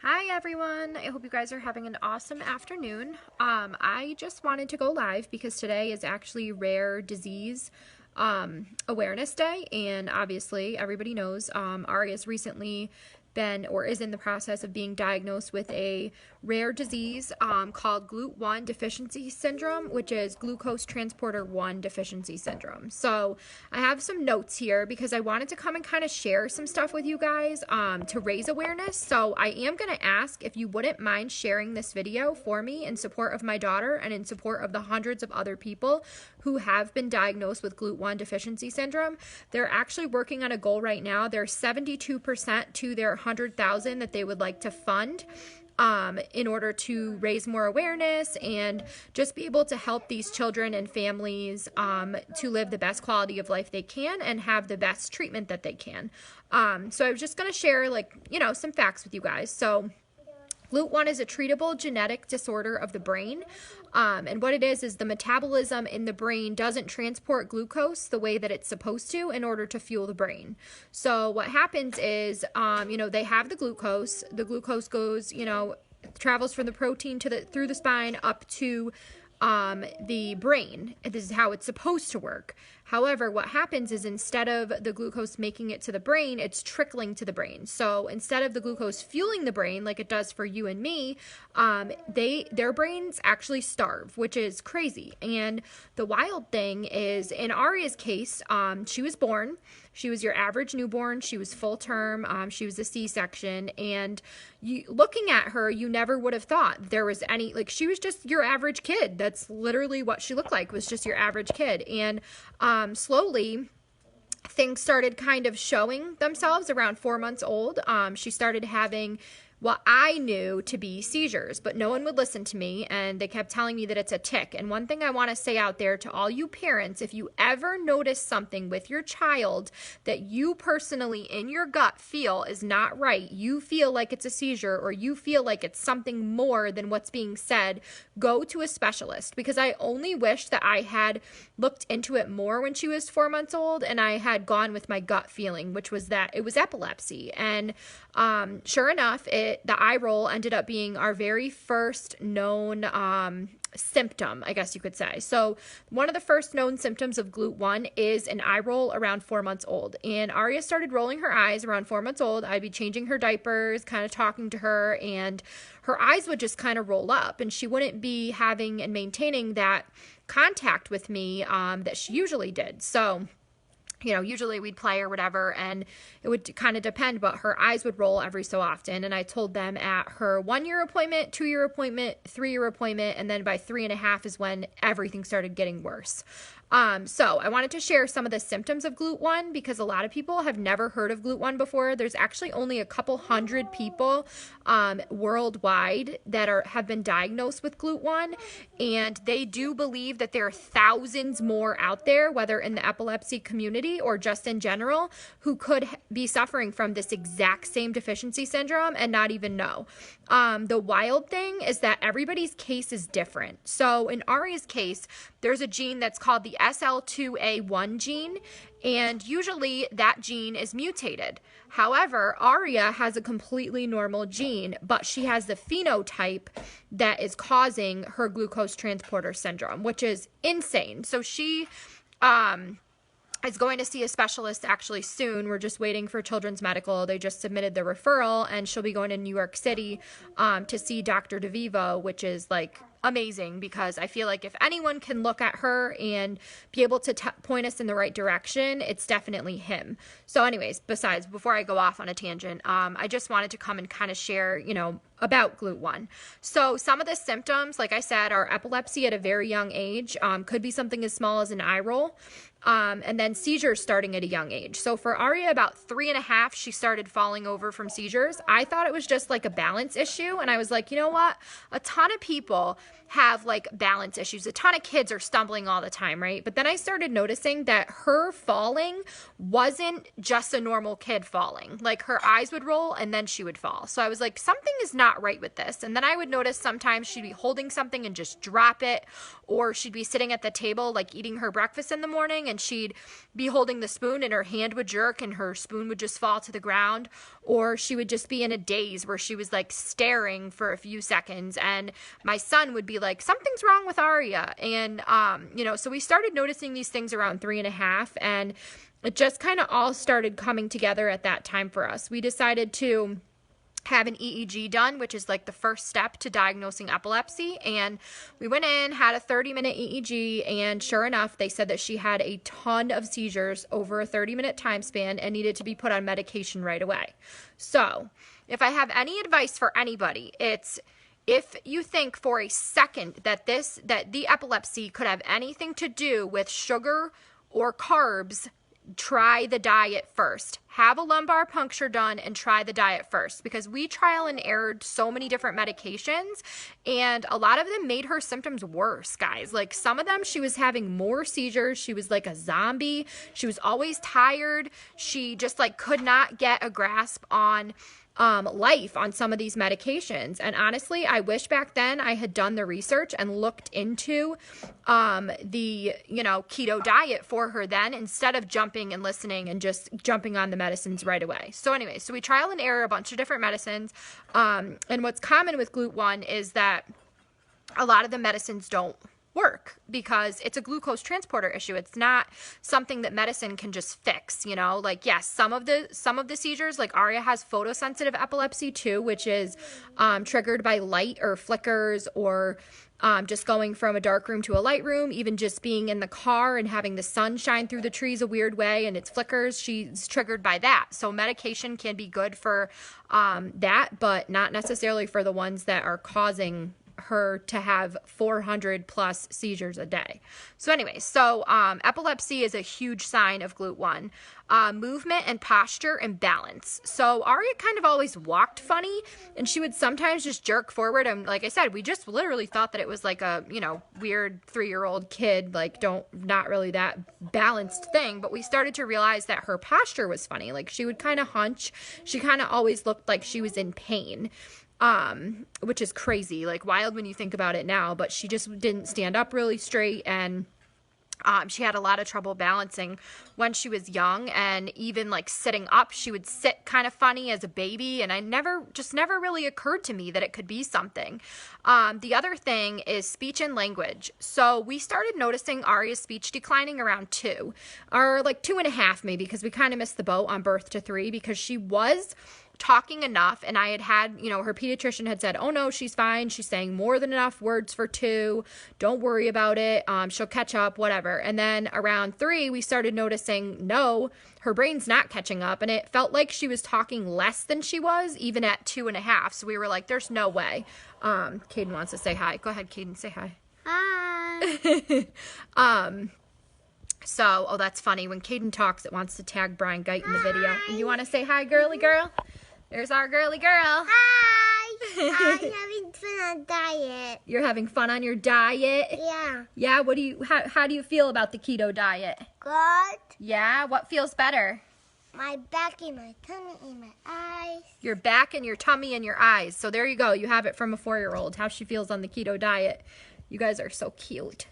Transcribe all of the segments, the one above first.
Hi everyone, I hope you guys are having an awesome afternoon. I just wanted to go live because today is actually Rare Disease Awareness Day, and obviously everybody knows Ari has recently been or is in the process of being diagnosed with a rare disease called Glut1 deficiency syndrome, which is glucose transporter 1 deficiency syndrome. So I have some notes here because I wanted to come and kind of share some stuff with you guys to raise awareness. So I am going to ask if you wouldn't mind sharing this video for me in support of my daughter and in support of the hundreds of other people who have been diagnosed with Glut1 deficiency syndrome. They're actually working on a goal right now. They're 72% to their 100,000 that they would like to fund in order to raise more awareness and just be able to help these children and families to live the best quality of life they can and have the best treatment that they can. So I was just going to share some facts with you guys. So Glut1 is a treatable genetic disorder of the brain. And what it is the metabolism in the brain doesn't transport glucose the way that it's supposed to in order to fuel the brain. So what happens is, they have the glucose goes, travels from the protein through the spine up to the brain. This is how it's supposed to work. However, what happens is instead of the glucose making it to the brain, it's trickling to the brain. So instead of the glucose fueling the brain like it does for you and me, their brains actually starve, which is crazy. And the wild thing is, in Aria's case, she was born. She was your average newborn. She was full term. She was a C-section. And looking at her, you never would have thought there was any, she was just your average kid. That's literally what she looked like, was just your average kid. And slowly, things started kind of showing themselves around 4 months old. She started having what I knew to be seizures, but no one would listen to me, and they kept telling me that it's a tic. And one thing I want to say out there to all you parents, if you ever notice something with your child that you personally in your gut feel is not right, you feel like it's a seizure or you feel like it's something more than what's being said, go to a specialist, because I only wish that I had looked into it more when she was 4 months old and I had gone with my gut feeling, which was that it was epilepsy. And sure enough, the eye roll ended up being our very first known symptom, I guess you could say. So one of the first known symptoms of Glut1 is an eye roll around 4 months old. And Aria started rolling her eyes around 4 months old. I'd be changing her diapers, kind of talking to her, and her eyes would just kind of roll up, and she wouldn't be having and maintaining that contact with me that she usually did. So usually we'd play or whatever, and it would kind of depend, but her eyes would roll every so often. And I told them at her 1 year appointment, 2 year appointment, 3 year appointment, and then by 3.5 is when everything started getting worse. So I wanted to share some of the symptoms of Glut1 because a lot of people have never heard of Glut1 before. There's actually only a couple hundred people worldwide that have been diagnosed with Glut1, and they do believe that there are thousands more out there, whether in the epilepsy community or just in general, who could be suffering from this exact same deficiency syndrome and not even know. The wild thing is that everybody's case is different. So in Ari's case, there's a gene that's called the SL2A1 gene, and usually that gene is mutated. However, Aria has a completely normal gene, but she has the phenotype that is causing her glucose transporter syndrome, which is insane. So she is going to see a specialist actually soon. We're just waiting for Children's Medical. They just submitted the referral, and she'll be going to New York City to see Dr. DeVivo, which is amazing, because I feel like if anyone can look at her and be able to point us in the right direction, it's definitely him. So anyways, before I go off on a tangent, I just wanted to come and kind of share, about Glut1. So some of the symptoms, like I said, are epilepsy at a very young age, could be something as small as an eye roll, and then seizures starting at a young age. So for Aria, about 3.5, she started falling over from seizures. I thought it was just a balance issue, and I was like, you know what? A ton of people have balance issues. A ton of kids are stumbling all the time, right? But then I started noticing that her falling wasn't just a normal kid falling. Her eyes would roll and then she would fall. So I was like, something is not right with this. And then I would notice sometimes she'd be holding something and just drop it, or she'd be sitting at the table eating her breakfast in the morning and and she'd be holding the spoon and her hand would jerk and her spoon would just fall to the ground, or she would just be in a daze where she was like staring for a few seconds, and my son would be like, something's wrong with Aria. And so we started noticing these things around 3.5, and it just kind of all started coming together at that time for us. We decided to have an EEG done, which is like the first step to diagnosing epilepsy. And we went in, had a 30-minute EEG, and sure enough, they said that she had a ton of seizures over a 30-minute time span and needed to be put on medication right away. So if I have any advice for anybody, it's if you think for a second that the epilepsy could have anything to do with sugar or carbs, try the diet first. Have a lumbar puncture done and try the diet first, because we trial and errored so many different medications and a lot of them made her symptoms worse, guys. Like some of them, she was having more seizures. She was like a zombie. She was always tired. She just like could not get a grasp on life on some of these medications. And honestly, I wish back then I had done the research and looked into the keto diet for her then, instead of jumping and listening and just jumping on the medicines right away. So anyway, so we trial and error a bunch of different medicines, and what's common with Glut1 is that a lot of the medicines don't work because it's a glucose transporter issue. It's not something that medicine can just fix, like, yes, some of the seizures, like Aria has photosensitive epilepsy too, which is triggered by light or flickers, or just going from a dark room to a light room, even just being in the car and having the sun shine through the trees a weird way and it flickers. She's triggered by that. So medication can be good for that, but not necessarily for the ones that are causing her to have 400 plus seizures a day. So anyway, epilepsy is a huge sign of Glut1. Movement and posture and balance. So Aria kind of always walked funny, and she would sometimes just jerk forward. And like I said, we just literally thought that it was like a, weird 3-year-old kid, like not really that balanced thing. But we started to realize that her posture was funny. Like she would kind of hunch. She kind of always looked like she was in pain. Which is crazy, like wild when you think about it now, but she just didn't stand up really straight, and she had a lot of trouble balancing when she was young, and even like sitting up, she would sit kind of funny as a baby, and never really occurred to me that it could be something. The other thing is speech and language. So we started noticing Aria's speech declining around 2, or like 2.5 maybe, because we kind of missed the boat on birth to 3, because she was talking enough, and I had her pediatrician had said, oh no, she's fine, she's saying more than enough words for 2, don't worry about it, she'll catch up, whatever. And then around 3 we started noticing, no, her brain's not catching up, and it felt like she was talking less than she was even at 2.5. So we were like, there's no way. Caden wants to say hi. Go ahead, Caden, say hi. Hi. So that's funny, when Caden talks it wants to tag Brian Geit in the video. You want to say hi, girly girl? There's our girly girl. Hi. I'm having fun on diet. You're having fun on your diet? Yeah. Yeah, how do you feel about the keto diet? Good. Yeah, what feels better? My back and my tummy and my eyes. Your back and your tummy and your eyes. So there you go. You have it from a 4-year-old, how she feels on the keto diet. You guys are so cute.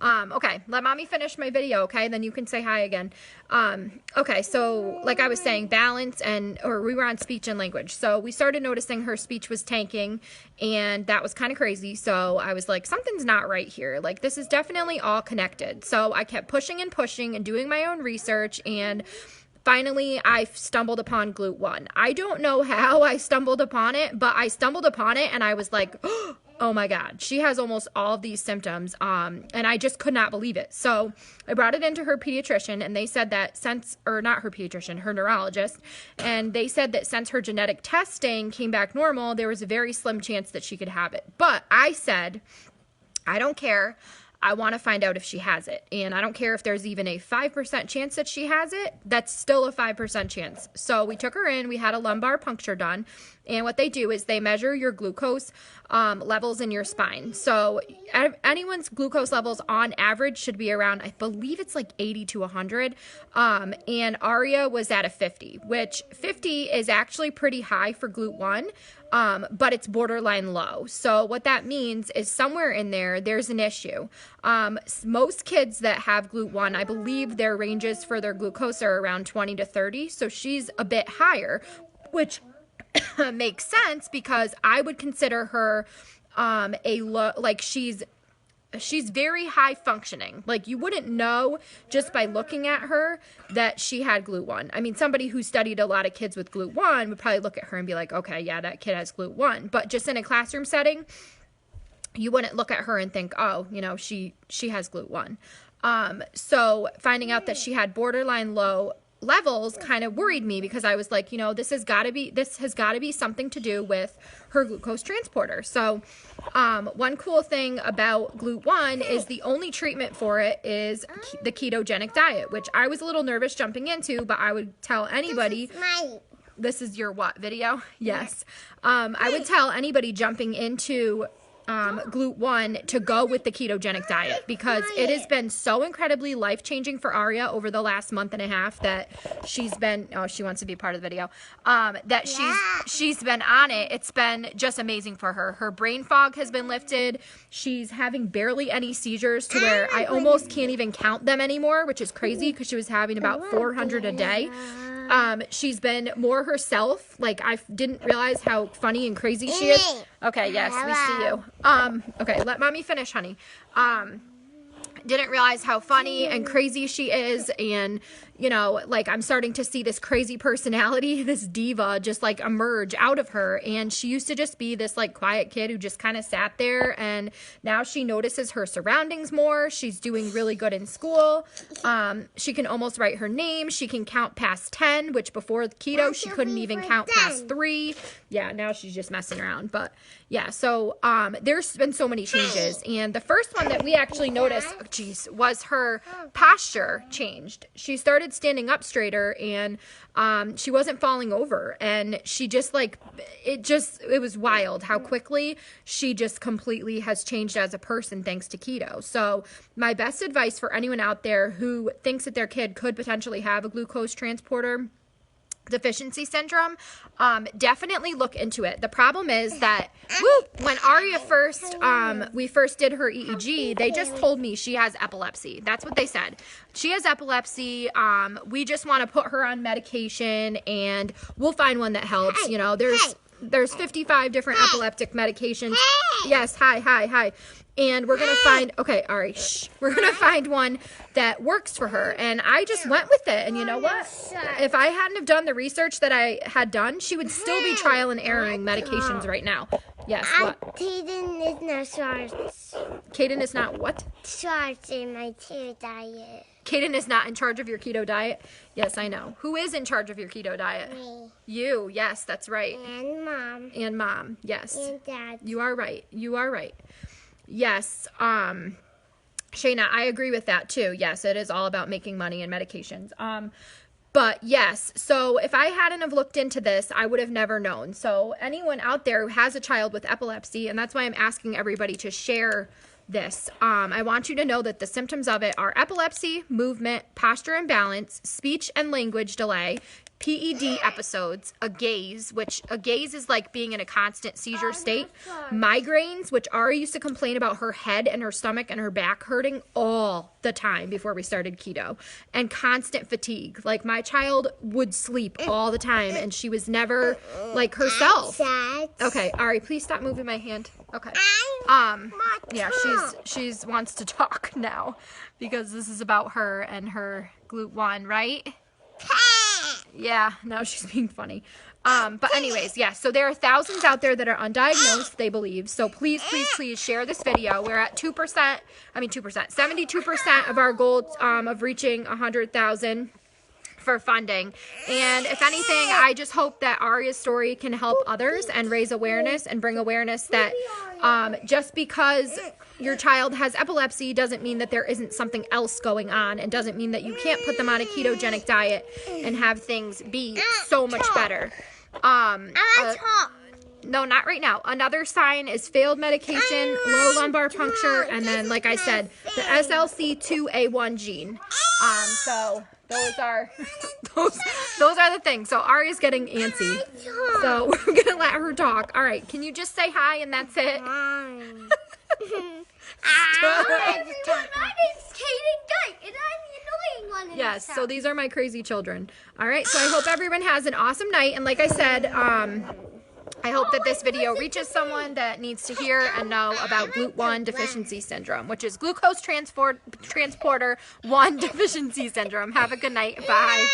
Okay, let mommy finish my video, okay? Then you can say hi again. Okay, so like I was saying, balance we were on speech and language. So we started noticing her speech was tanking, and that was kind of crazy. So I was like, something's not right here. Like, this is definitely all connected. So I kept pushing and doing my own research, and finally, I stumbled upon Glut1. I don't know how I stumbled upon it, but I stumbled upon it, and I was like, oh my God, she has almost all of these symptoms, and I just could not believe it. So I brought it into her pediatrician, and they said that not her pediatrician, her neurologist, and they said that since her genetic testing came back normal, there was a very slim chance that she could have it. But I said, I don't care. I want to find out if she has it. And I don't care if there's even a 5% chance that she has it. That's still a 5% chance. So we took her in. We had a lumbar puncture done. And what they do is they measure your glucose levels in your spine. So anyone's glucose levels on average should be around, I believe it's like 80 to 100. And Aria was at a 50, which 50 is actually pretty high for Glut1. But it's borderline low. So what that means is somewhere in there's an issue. Most kids that have Glut1, I believe their ranges for their glucose are around 20 to 30. So she's a bit higher, which makes sense because I would consider her she's very high functioning. Like, you wouldn't know just by looking at her that she had Glut1. I mean, somebody who studied a lot of kids with Glut1 would probably look at her and be like, okay, yeah, that kid has Glut1. But just in a classroom setting, you wouldn't look at her and think, oh, she has Glut1. So finding out that she had borderline low levels kind of worried me because I was like, this has got to be something to do with her glucose transporter. So one cool thing about Glut1 is the only treatment for it is the ketogenic diet, which I was a little nervous jumping into, but I would tell anybody. This is your what video? Yes. I would tell anybody jumping into Glut1 to go with the ketogenic diet because it has been so incredibly life-changing for Aria over the last month and a half that she's been, she wants to be part of the video, that she's been on it. It's been just amazing for her. Her brain fog has been lifted. She's having barely any seizures to where I almost can't even count them anymore, which is crazy because she was having about 400 a day. She's been more herself. Like, I didn't realize how funny and crazy she is. Okay, yes, we see you. Okay, let mommy finish, honey. Didn't realize how funny and crazy she is, and I'm starting to see this crazy personality, this diva just like emerge out of her. And she used to just be this like quiet kid who just kind of sat there, and now she notices her surroundings more. She's doing really good in school. She can almost write her name. She can count past 10, which before the keto she couldn't even count past 3. Yeah, now she's just messing around. But yeah, so there's been so many changes, and the first one that we actually noticed, was her posture changed. She started standing up straighter, and she wasn't falling over, and she just it was wild how quickly she just completely has changed as a person thanks to keto. So my best advice for anyone out there who thinks that their kid could potentially have a glucose transporter deficiency syndrome, definitely look into it. The problem is that when Aria we first did her EEG, they just told me she has epilepsy. That's what they said. She has epilepsy. We just want to put her on medication, and we'll find one that helps. There's 55 different epileptic medications. Yes, hi. And we're going to find, okay, Ari, we're going to find one that works for her. And I just went with it. And you know what? If I hadn't have done the research that I had done, she would still be trial and erroring medications right now. Yes, what? Kaden is not shorts. Kaden is not what? Shorts in my keto diet. Kaden is not in charge of your keto diet? Yes, I know. Who is in charge of your keto diet? Me. You, yes, that's right. And Mom. And Mom, yes. And Dad. You are right. Yes, Shayna, I agree with that too. Yes, it is all about making money and medications. But yes, so if I hadn't have looked into this, I would have never known. So anyone out there who has a child with epilepsy, and that's why I'm asking everybody to share this. I want you to know that the symptoms of it are epilepsy, movement, posture imbalance, speech and language delay, PED episodes, a gaze, which a gaze is like being in a constant seizure state, migraines, which Ari used to complain about her head and her stomach and her back hurting all the time before we started keto, and constant fatigue. Like, my child would sleep all the time, and she was never like herself. Okay, Ari, please stop moving my hand. Okay. Yeah, she's wants to talk now because this is about her and her Glut1, right? Yeah, now she's being funny. But anyways, yeah, so there are thousands out there that are undiagnosed, they believe. So please share this video. We're at 72% of our goal of reaching 100,000 for funding. And if anything, I just hope that Aria's story can help others and raise awareness and bring awareness that just because your child has epilepsy doesn't mean that there isn't something else going on, and doesn't mean that you can't put them on a ketogenic diet and have things be so much better. No, not right now. Another sign is failed medication, low lumbar puncture, and then, like I said, the SLC2A1 gene. So those are those are the things. So Ari's getting antsy. So we're gonna let her talk. All right. Can you just say hi and that's it? My name's Kaden Dyke, and I'm the annoying one in Yes, this so house. these are my crazy children. All right, so I hope everyone has an awesome night. And like I said, I hope that this video reaches someone that needs to hear and know about Glut1 deficiency syndrome, which is glucose transporter 1 deficiency syndrome. Have a good night. Bye.